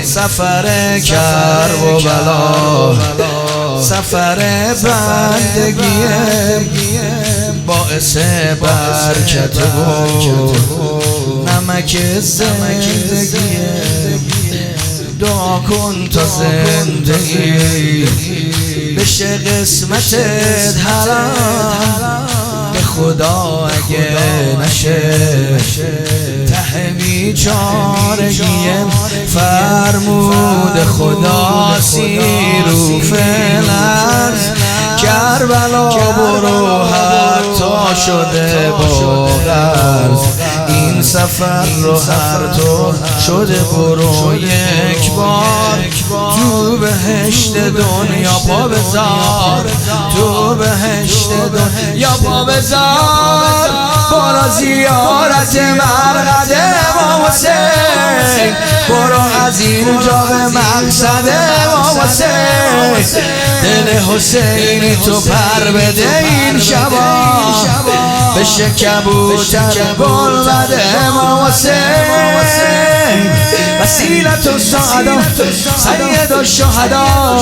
سفر کرب و بلا، سفر بندگی باعث برکت و نمک زندگی. دعا کن تا زندگی بشه قسمتت حلال، به خدا اگه نشه ته بیچارگی. فرمود خدا سیرو فعلا کربلا برو حتی شده با غرض. این سفر رو هر تو شده برو یک بار تو بهشت دنیا پا بذار، تو بهشت دنیا پا بذار. برو زیارت مرقد امام حسین، برو از اینجا به مقصد امام حسین. دل حسینی تو پر بده این شبا، بشه کبوتر گل بده امام حسین. وسیلت السعدا سید الشهدا.